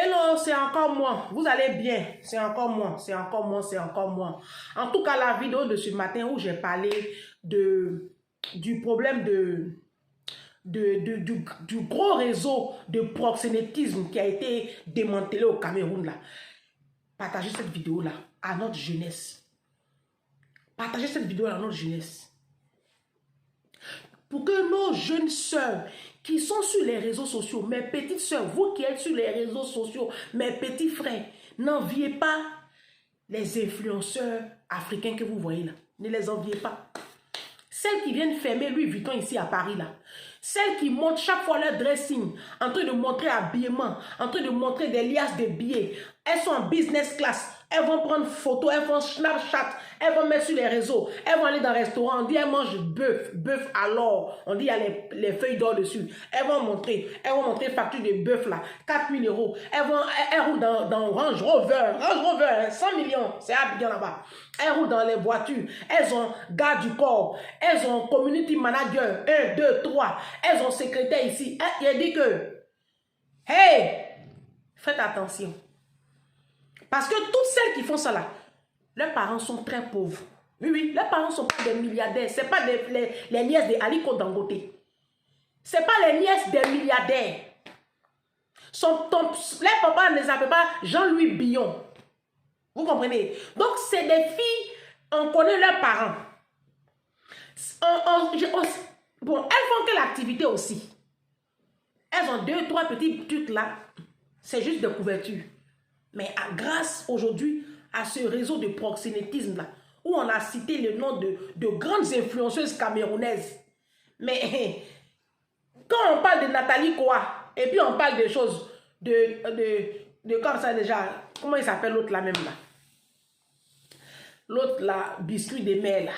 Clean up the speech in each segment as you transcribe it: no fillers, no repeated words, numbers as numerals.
Hello, c'est encore moi. Vous allez bien? C'est encore moi, c'est encore moi, c'est encore moi. En tout cas, la vidéo de ce matin où j'ai parlé du problème du gros réseau de proxénétisme qui a été démantelé au Cameroun, là. Partagez cette vidéo-là à notre jeunesse. Partagez cette vidéo à notre jeunesse. Pour que nos jeunes sœurs qui sont sur les réseaux sociaux, mes petites sœurs, vous qui êtes sur les réseaux sociaux, mes petits frères, n'enviez pas les influenceurs africains que vous voyez là. Ne les enviez pas. Celles qui viennent fermer Louis Vuitton ici à Paris là. Celles qui montrent chaque fois leur dressing, en train de montrer habillement, en train de montrer des liasses de billets. Elles sont en business class. Elles vont prendre photo, elles vont Snapchat, elles vont mettre sur les réseaux, elles vont aller dans un restaurant, on dit elles mangent bœuf alors, on dit il y a les feuilles d'or dessus. Elles vont montrer facture de bœuf là, 4 000 €. Elles roulent dans Range Rover, 100 millions, c'est Abidjan là-bas. Elles roulent dans les voitures, elles ont garde du corps, elles ont community manager, 1, 2, 3, elles ont secrétaire ici. Il dit que, hey, faites attention. Parce que toutes celles qui font ça là, leurs parents sont très pauvres. Oui, oui, leurs parents ne sont pas des milliardaires. Ce n'est pas les nièces de Aliko Dangote. Ce n'est pas les nièces des milliardaires. Les papas ne les appellent pas Jean-Louis Billon. Vous comprenez? Donc, c'est des filles, on connaît leurs parents. Bon, elles font quelle activité aussi? Elles ont 2, 3 petits trucs là. C'est juste de couverture. Mais grâce aujourd'hui à ce réseau de proxénétisme là, où on a cité le nom de grandes influenceuses camerounaises. Mais quand on parle de Nathalie Koa, et puis on parle des choses de comme ça déjà, comment il s'appelle l'autre là même là? L'autre là, biscuit de mer là.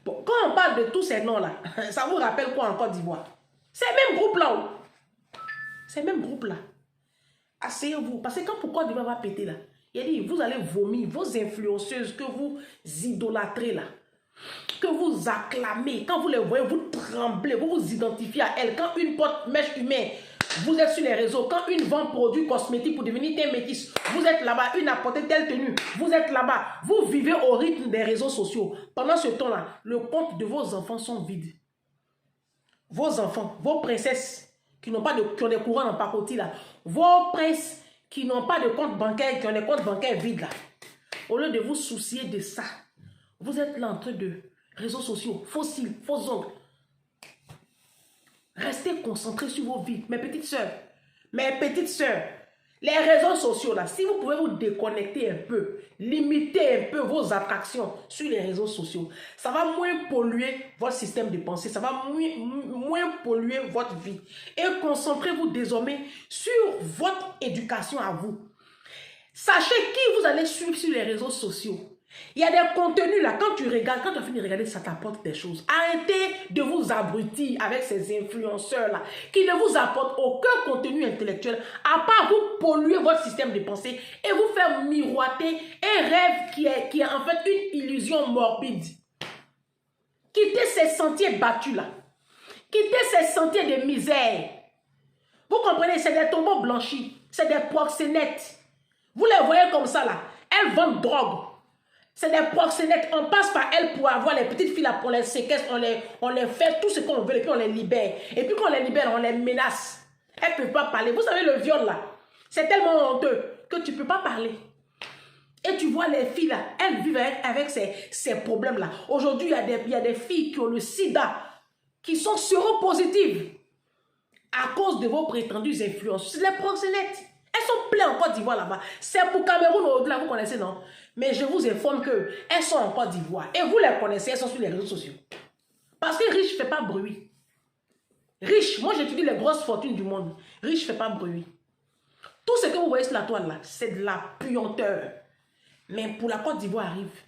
Bon, quand on parle de tous ces noms là, ça vous rappelle quoi en Côte d'Ivoire? C'est le même groupe là. C'est le même groupe là. Asseyez-vous. Parce que quand pourquoi Dieu va péter là? Il a dit, vous allez vomir vos influenceuses que vous idolâtrez là. Que vous acclamez. Quand vous les voyez, vous tremblez. Vous vous identifiez à elles. Quand une porte mèche humaine, vous êtes sur les réseaux. Quand une vend produits cosmétiques pour devenir tes métis, vous êtes là-bas. Une a porté telle tenue. Vous êtes là-bas. Vous vivez au rythme des réseaux sociaux. Pendant ce temps-là, le compte de vos enfants sont vides. Vos enfants, vos princesses, qui n'ont pas qui ont des courants en pacotille là. Vos princes qui n'ont pas de compte bancaire, qui ont des comptes bancaires vides là. Au lieu de vous soucier de ça, vous êtes là en train de réseaux sociaux, faux cils, faux ongles. Restez concentrés sur vos vies, mes petites sœurs. Mes petites sœurs. Les réseaux sociaux là, si vous pouvez vous déconnecter un peu, limiter un peu vos attractions sur les réseaux sociaux, ça va moins polluer votre système de pensée, ça va moins polluer votre vie. Et concentrez-vous désormais sur votre éducation à vous. Sachez qui vous allez suivre sur les réseaux sociaux. Il y a des contenus là, quand tu regardes, quand tu finis de regarder, ça t'apporte des choses. Arrêtez de vous abrutir avec ces influenceurs là, qui ne vous apportent aucun contenu intellectuel, à part vous polluer votre système de pensée et vous faire miroiter un rêve qui est en fait une illusion morbide. Quittez ces sentiers battus là. Quittez ces sentiers de misère. Vous comprenez, c'est des tombeaux blanchis, c'est des proxénètes. Vous les voyez comme ça là, elles vendent drogue. C'est des proxénètes, on passe par elles pour avoir les petites filles là, on les séquestre, on les fait tout ce qu'on veut et puis on les libère. Et puis quand on les libère, on les menace. Elles ne peuvent pas parler. Vous savez le viol là, c'est tellement honteux que tu ne peux pas parler. Et tu vois les filles là, elles vivent avec ces problèmes là. Aujourd'hui, il y a des filles qui ont le sida, qui sont séropositives à cause de vos prétendues influences. C'est les proxénètes. Elles sont pleines en Côte d'Ivoire là-bas. C'est pour Cameroun au-delà, vous connaissez, non? Mais je vous informe qu'elles sont en Côte d'Ivoire. Et vous les connaissez, elles sont sur les réseaux sociaux. Parce que riche ne fait pas bruit. Riche, moi j'étudie les grosses fortunes du monde. Riche ne fait pas bruit. Tout ce que vous voyez sur la toile là, c'est de la puanteur. Mais pour la Côte d'Ivoire arrive.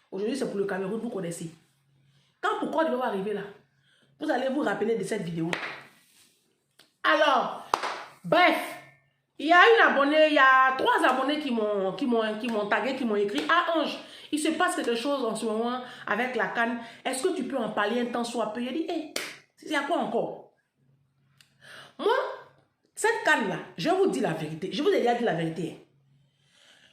Aujourd'hui, c'est pour le Cameroun, vous connaissez. Quand pour Côte d'Ivoire arriver là, vous allez vous rappeler de cette vidéo. Alors, bref. Il y a une abonnée, il y a 3 abonnés qui m'ont tagué, qui m'ont écrit: ah Ange, il se passe quelque chose en ce moment avec la canne. Est-ce que tu peux en parler un temps soit peu? Il a dit: hey, c'est à quoi encore? Moi, cette CAN-là, je vous dis la vérité. Je vous ai déjà dit la vérité.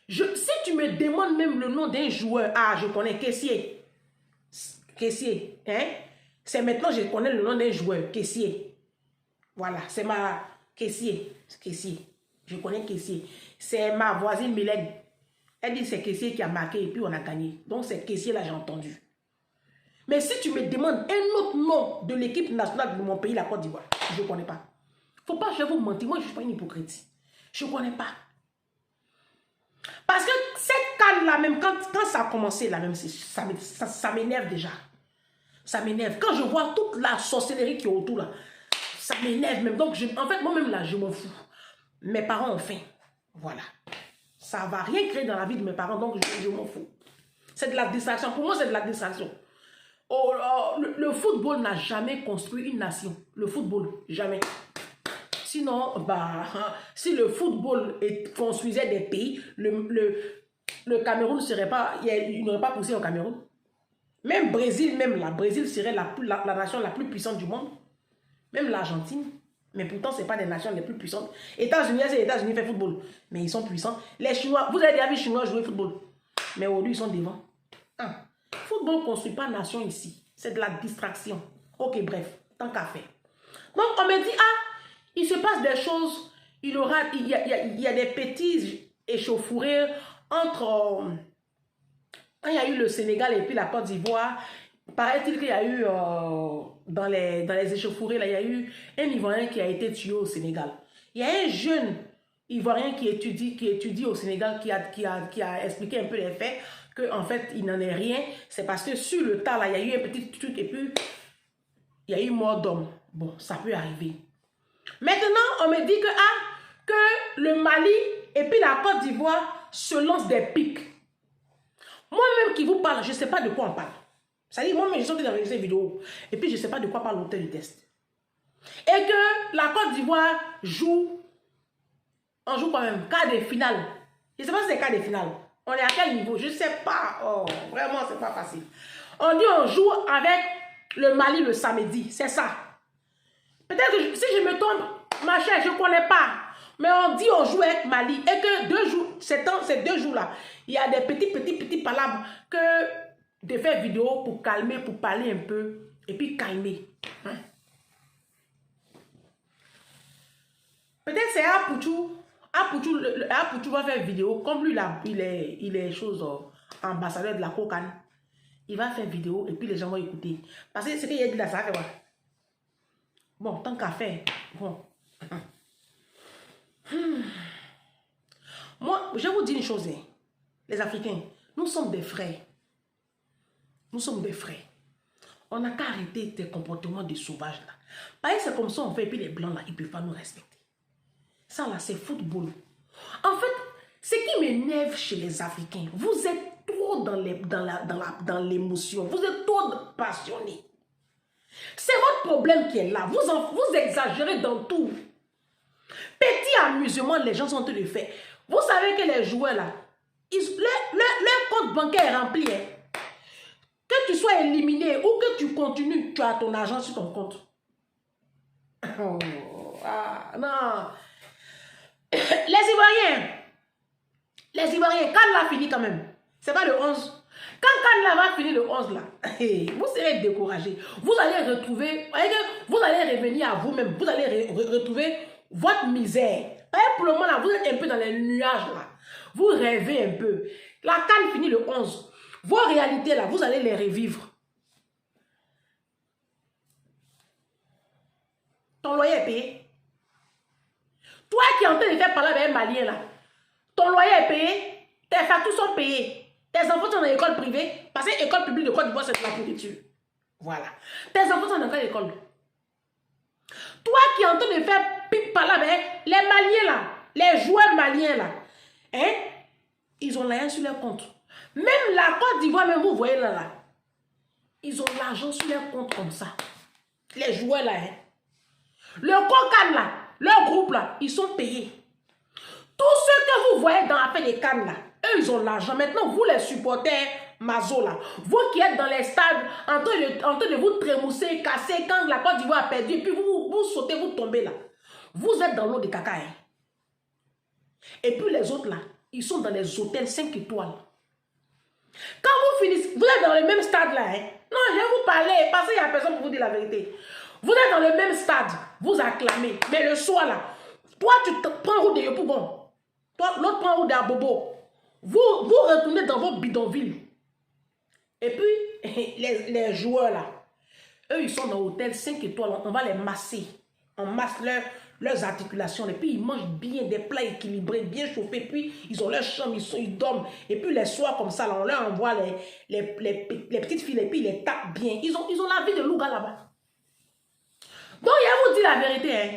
Si tu me demandes même le nom d'un joueur, ah, je connais Kessié. Kessié, hein? C'est maintenant que je connais le nom d'un joueur, Kessié. Voilà, c'est ma Kessié. Kessié. Je connais Kessié. C'est ma voisine Mylène. Elle dit c'est Kessié qui a marqué et puis on a gagné. Donc c'est Kessié là, j'ai entendu. Mais si tu me demandes un autre nom de l'équipe nationale de mon pays, la Côte d'Ivoire, je ne connais pas. Faut pas, je vais vous mentir, moi je ne suis pas une hypocrite. Je ne connais pas. Parce que cette CAN là, même quand ça a commencé là, même ça m'énerve déjà. Ça m'énerve. Quand je vois toute la sorcellerie qui est autour là, ça m'énerve même. Donc en fait, moi-même là, je m'en fous. Mes parents ont faim. Voilà. Ça ne va rien créer dans la vie de mes parents, donc je m'en fous. C'est de la distraction. Pour moi, c'est de la distraction. Oh, le football n'a jamais construit une nation. Le football, jamais. Sinon, bah, si le football construisait des pays, le Cameroun ne serait pas, il n'aurait pas poussé au Cameroun. Même Brésil, Brésil serait la nation la plus puissante du monde. Même l'Argentine. Mais pourtant, ce n'est pas des nations les plus puissantes. États-Unis, c'est les États-Unis qui font football. Mais ils sont puissants. Les Chinois, vous avez déjà vu les Chinois jouer football. Mais aujourd'hui, ils sont devant. Football ne construit pas nation ici. C'est de la distraction. Ok, bref, tant qu'à faire. Donc, on me dit, ah, il se passe des choses. Il y a des petits échauffourées entre... Quand il y a eu le Sénégal et puis la Côte d'Ivoire, paraît-il qu'il y a eu, dans les échauffourées, là, il y a eu un Ivoirien qui a été tué au Sénégal. Il y a un jeune Ivoirien qui étudie au Sénégal, qui a expliqué un peu les faits, qu'en fait, il n'en est rien. C'est parce que sur le tas, là, il y a eu un petit truc et puis il y a eu mort d'homme. Bon, ça peut arriver. Maintenant, on me dit que le Mali et puis la Côte d'Ivoire se lancent des pics. Moi-même qui vous parle, je ne sais pas de quoi on parle. Ça dit, moi-même, je suis dans ces vidéos. Et puis, je ne sais pas de quoi parle l'auteur du test. Et que la Côte d'Ivoire joue, on joue quand même, quart de finale. Je ne sais pas si c'est quart de finale. On est à quel niveau? Je ne sais pas. Oh, vraiment, ce n'est pas facile. On dit on joue avec le Mali le samedi. C'est ça. Peut-être que si je me trompe, ma chère, je ne connais pas. Mais on dit on joue avec Mali. Et que 2 jours, ces 2 jours-là, il y a des petits palabres que de faire vidéo pour calmer, pour parler un peu. Et puis calmer. Hein? Peut-être c'est Apouchou. Apouchou va faire vidéo. Comme lui, là, il est ambassadeur de la Cocan. Il va faire vidéo et puis les gens vont écouter. Parce que ce qu'il a dit là, ça fait quoi? Bon, tant qu'à faire. Bon. Moi, je vous dis une chose. Les Africains, nous sommes des frères. Nous sommes des frères. On n'a qu'à arrêter ces comportements de sauvages là. Parce que c'est comme ça on fait et puis les blancs là, ils ne peuvent pas nous respecter. Ça là, c'est football. En fait, ce qui m'énerve chez les Africains, vous êtes trop dans l'émotion. Vous êtes trop passionnés. C'est votre problème qui est là. Vous exagérez dans tout. Petit amusement, les gens sont en train de faire. Vous savez que les joueurs là, leur compte bancaire est rempli. Hein. Que tu sois éliminé ou que tu continues, tu as ton argent sur ton compte. Oh, ah, non. Les Ivoiriens, quand l'a fini quand même, c'est pas le 11. Quand Cannes va finir le 11 là, vous serez découragé. Vous allez retrouver, vous allez revenir à vous-même, vous allez retrouver votre misère. Pour le moment là, vous êtes un peu dans les nuages là. Vous rêvez un peu. La Cannes finit le 11. Vos réalités là, vous allez les revivre. Ton loyer est payé. Toi qui es en train de faire parler avec un Malien là, ton loyer est payé, tes factures sont payées, tes enfants sont dans l'école privée, parce que l'école publique de Côte d'Ivoire c'est de la pourriture. Voilà. Tes enfants sont dans quelle école? Toi qui es en train de faire parler avec les Maliens là, les joueurs maliens là, hein, ils ont l'argent sur leur compte. Même la Côte d'Ivoire, même vous voyez là, ils ont l'argent sur leur compte comme ça. Les joueurs là, hein. Le Cocan là, leur groupe là, ils sont payés. Tous ceux que vous voyez dans l'affaire des Cannes là, eux ils ont l'argent. Maintenant, vous les supporters Mazo là, vous qui êtes dans les stades en train de vous trémousser, casser quand la Côte d'Ivoire a perdu, et puis vous sautez, vous tombez là. Vous êtes dans l'eau de caca. Hein. Et puis les autres là, ils sont dans les hôtels 5 étoiles. Quand vous finissez, vous êtes dans le même stade là. Hein. Non, je vais vous parler parce qu'il n'y a personne pour vous dire la vérité. Vous êtes dans le même stade, vous acclamez. Mais le soir là, toi tu te prends route de Yopougon. Toi, l'autre prend route d'Abobo. Vous retournez dans vos bidonvilles. Et puis, les joueurs là, eux ils sont dans l'hôtel 5 étoiles, on va les masser. On masse leurs articulations. Et puis ils mangent bien des plats équilibrés, bien chauffés. Puis ils ont leur chambre, ils dorment. Et puis les soirs comme ça, là, on leur envoie les petites filles et puis ils les tapent bien. Ils ont la vie de Louga là-bas. Donc il vous dit la vérité. Hein.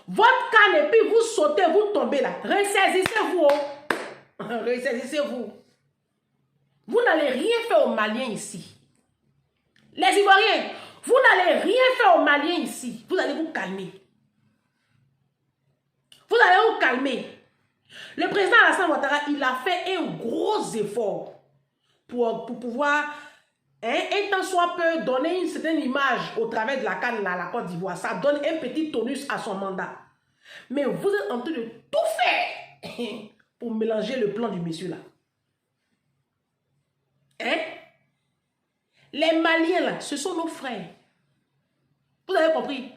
Votre canne et puis vous sautez, vous tombez là. Ressaisissez-vous. Oh. Ressaisissez-vous. Vous n'allez rien faire aux Maliens ici. Les Ivoiriens, vous n'allez rien faire aux Maliens ici. Vous allez vous calmer. Vous allez vous calmer. Le président Alassane Ouattara, il a fait un gros effort pour pouvoir, un temps soit peu, donner une certaine image au travers de la CAN à la Côte d'Ivoire. Ça donne un petit tonus à son mandat. Mais vous êtes en train de tout faire pour mélanger le plan du monsieur là. Hein? Les Maliens là, ce sont nos frères. Vous avez compris?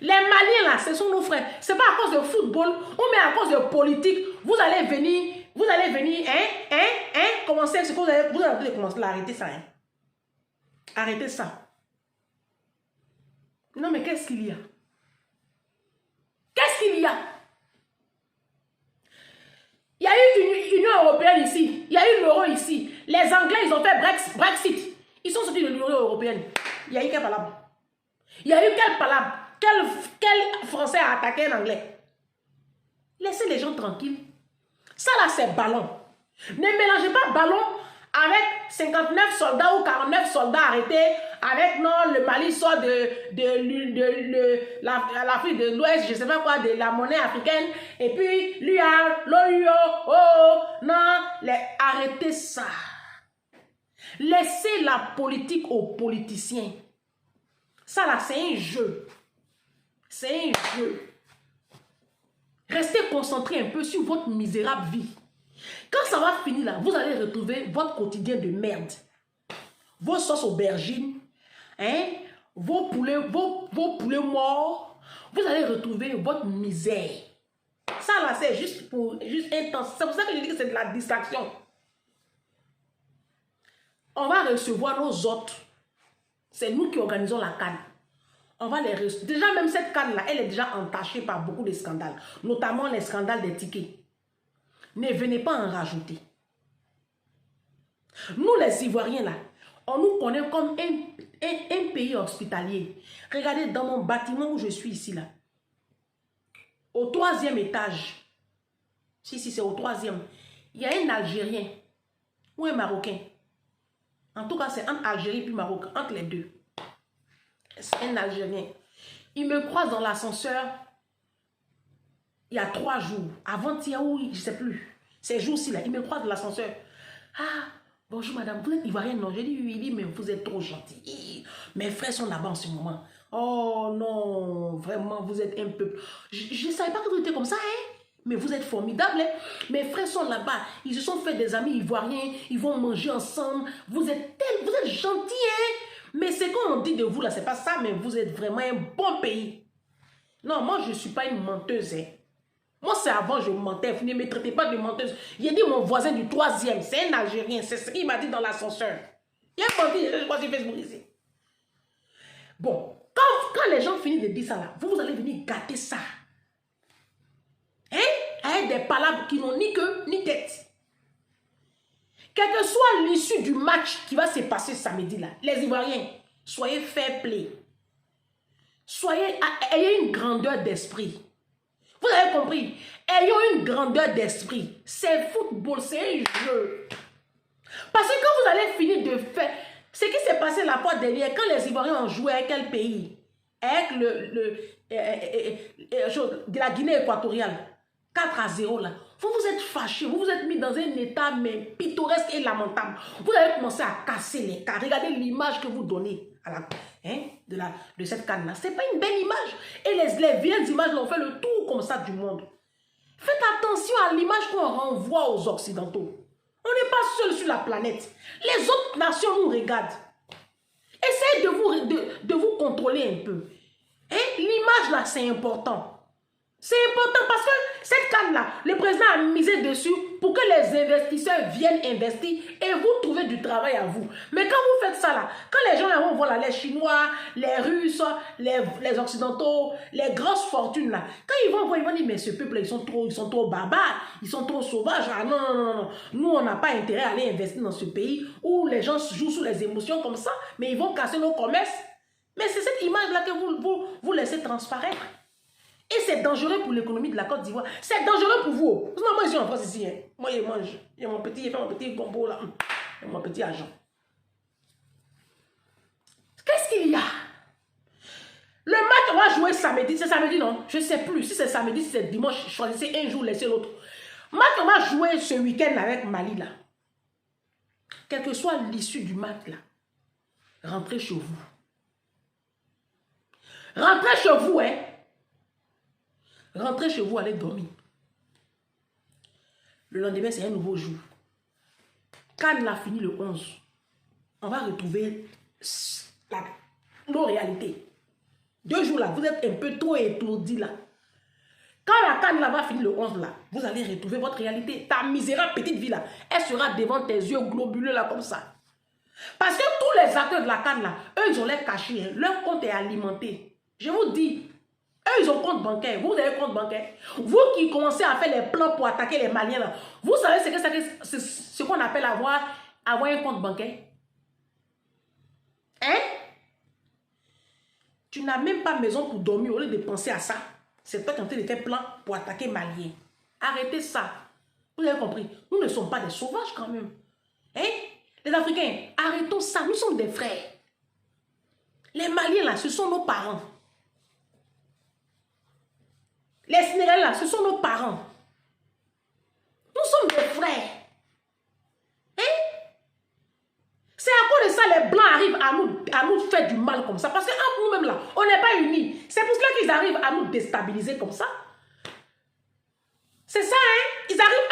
Les Maliens là, ce sont nos frères. Ce n'est pas à cause de football ou mais à cause de politique. Vous allez venir, commencer ce que vous allez commencer à arrêter ça. Hein? Arrêtez ça. Non mais qu'est-ce qu'il y a? Qu'est-ce qu'il y a? Il y a eu une Union européenne ici. Il y a eu l'euro ici. Les Anglais, ils ont fait Brexit. Ils sont sortis de l'Union européenne. Il y a eu quel palabre? Il y a eu quel palabre? Quel Français a attaqué un Anglais? Laissez les gens tranquilles. Ça là, c'est ballon. Ne mélangez pas ballon avec 59 soldats ou 49 soldats arrêtés. Avec, non, le Mali sort de l'Afrique de l'Ouest, je ne sais pas quoi, de la monnaie africaine. Et puis, l'OUO, oh, non, arrêtez ça. Laissez la politique aux politiciens. Ça là, c'est un jeu. C'est un jeu. Restez concentrés un peu sur votre misérable vie. Quand ça va finir là, vous allez retrouver votre quotidien de merde. Vos sauces aubergines, hein, vos poulets morts. Vous allez retrouver votre misère. Ça là, c'est juste intense. C'est pour ça que je dis que c'est de la distraction. On va recevoir nos hôtes. C'est nous qui organisons la CAN. On va les recevoir. Déjà, même cette CAN-là, elle est déjà entachée par beaucoup de scandales. Notamment les scandales des tickets. Ne venez pas en rajouter. Nous, les Ivoiriens, là, on nous connaît comme un pays hospitalier. Regardez dans mon bâtiment où je suis ici, là. Au 3e étage. Si, c'est au 3e. Il y a un Algérien ou un Marocain. En tout cas, c'est entre Algérie et Maroc, entre les deux. C'est un Algérien. Il me croise dans l'ascenseur il y a 3 jours. Avant-hier, ou je ne sais plus. Ces jours-ci, là, il me croise dans l'ascenseur. Ah, bonjour madame, vous êtes ivoirienne? Non, j'ai dit oui, il dit, mais vous êtes trop gentil. Mes frères sont là-bas en ce moment. Oh non, vraiment, vous êtes un peu... Je ne savais pas que vous étiez comme ça, hein? Mais vous êtes formidable, hein? Mes frères sont là-bas. Ils se sont fait des amis ivoiriens. Ils vont manger ensemble. Vous êtes gentils, hein? Mais ce qu'on dit de vous, là, c'est pas ça, mais vous êtes vraiment un bon pays. Non, moi, je ne suis pas une menteuse, hein? Moi, c'est avant, je mentais. Vous ne me traitez pas de menteuse. Il a dit mon voisin du 3e. C'est un Algérien. C'est ce qu'il m'a dit dans l'ascenseur. Il a pas dit, je crois sur Facebook ici. Bon, quand les gens finissent de dire ça, là, vous allez venir gâter ça. Hein? Avec des palabres qui n'ont ni queue ni tête. Quelle que soit l'issue du match qui va se passer samedi là, les Ivoiriens, soyez fair play. Ayez une grandeur d'esprit. Vous avez compris? Ayons une grandeur d'esprit. C'est football, c'est un jeu. Parce que quand vous allez finir de faire... Ce qui s'est passé la fois dernière, quand les Ivoiriens ont joué avec quel pays? Avec la Guinée équatoriale. 4-0 là. Vous vous êtes fâchés, vous vous êtes mis dans un état mais pittoresque et lamentable. Vous avez commencé à casser les cartes. Regardez l'image que vous donnez à la, de cette canne là. Ce n'est pas une belle image. Et les vieilles images l'ont fait le tour comme ça du monde. Faites attention à l'image qu'on renvoie aux Occidentaux. On n'est pas seul sur la planète. Les autres nations nous regardent. Essayez de vous contrôler un peu. L'image là, c'est important. C'est important parce que cette canne-là, le président a misé dessus pour que les investisseurs viennent investir et vous trouvez du travail à vous. Mais quand vous faites ça là, quand les gens vont voir là, les Chinois, les Russes, les Occidentaux, les grosses fortunes là, quand ils vont voir, ils vont dire mais ce peuple ils sont trop barbares, ils sont trop sauvages. Ah non, non, non, non. Nous on n'a pas intérêt à aller investir dans ce pays où les gens jouent sous les émotions comme ça, mais ils vont casser nos commerces. Mais c'est cette image là que vous laissez transparaître. Et c'est dangereux pour l'économie de la Côte d'Ivoire. C'est dangereux pour vous. Non, moi, je suis en France ici. Moi, je mange. J'ai fait mon petit gombo là. Et mon petit argent. Qu'est-ce qu'il y a? Le match, on va jouer samedi. C'est samedi, non? Je ne sais plus. Si c'est samedi, si c'est dimanche, choisissez un jour, laissez l'autre. Match, on va jouer ce week-end avec Mali, là. Quelle que soit l'issue du match, là, rentrez chez vous. Rentrez chez vous, hein. Rentrez chez vous, allez dormir. Le lendemain, c'est un nouveau jour. Quand on a fini le 11, on va retrouver nos réalités. 2 jours là, vous êtes un peu trop étourdis là. Quand la canne là va finir le 11 là, vous allez retrouver votre réalité. Ta misérable petite vie là, elle sera devant tes yeux globuleux là comme ça. Parce que tous les acteurs de la canne là, eux ils ont l'air cachés. Hein. Leur compte est alimenté. Je vous dis. Eux, ils ont compte bancaire. Vous avez compte bancaire. Vous qui commencez à faire les plans pour attaquer les Maliens, là, vous savez ce qu'on appelle avoir un compte bancaire? Hein? Tu n'as même pas maison pour dormir au lieu de penser à ça. C'est toi qui es en train de faire plan pour attaquer Maliens. Arrêtez ça. Vous avez compris? Nous ne sommes pas des sauvages quand même. Hein? Les Africains, arrêtons ça. Nous sommes des frères. Les Maliens, là, ce sont nos parents. Les Sénégalais là, ce sont nos parents. Nous sommes des frères. Hein? C'est à cause de ça les Blancs arrivent à nous faire du mal comme ça. Parce qu'entre nous-mêmes là, on n'est pas unis. C'est pour cela qu'ils arrivent à nous déstabiliser comme ça. C'est ça, hein? Ils arrivent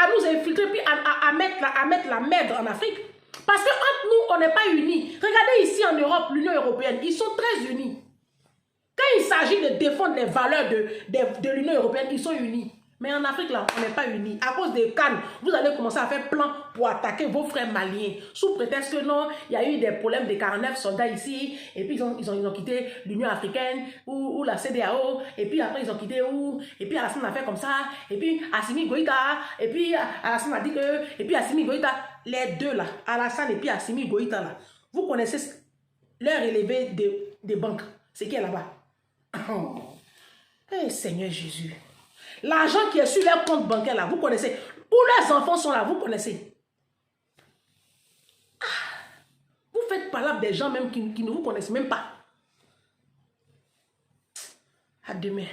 à nous infiltrer puis à mettre la merde en Afrique. Parce qu'entre nous, on n'est pas unis. Regardez ici en Europe, l'Union européenne, ils sont très unis. Quand il s'agit de défendre les valeurs de l'Union européenne, ils sont unis. Mais en Afrique, là, on n'est pas unis. À cause des cannes, vous allez commencer à faire plan pour attaquer vos frères maliens. Sous prétexte que non, il y a eu des problèmes de 49 soldats ici. Et puis, ils ont quitté l'Union africaine ou la CEDEAO. Et puis, après, ils ont quitté où? Et puis, Alassane a fait comme ça. Et puis, Assimi Goïta. Et puis, Alassane a dit que... Et puis, Assimi Goïta. Les deux, là, Alassane et puis Assimi Goïta, là. Vous connaissez leur élevé des banques. C'est qui est là-bas? Oh. Hey, Seigneur Jésus. L'argent qui est sur leur compte bancaire là, vous connaissez. Où leurs enfants sont là, vous connaissez. Ah. Vous faites palabre des gens même qui ne vous connaissent même pas. À demain.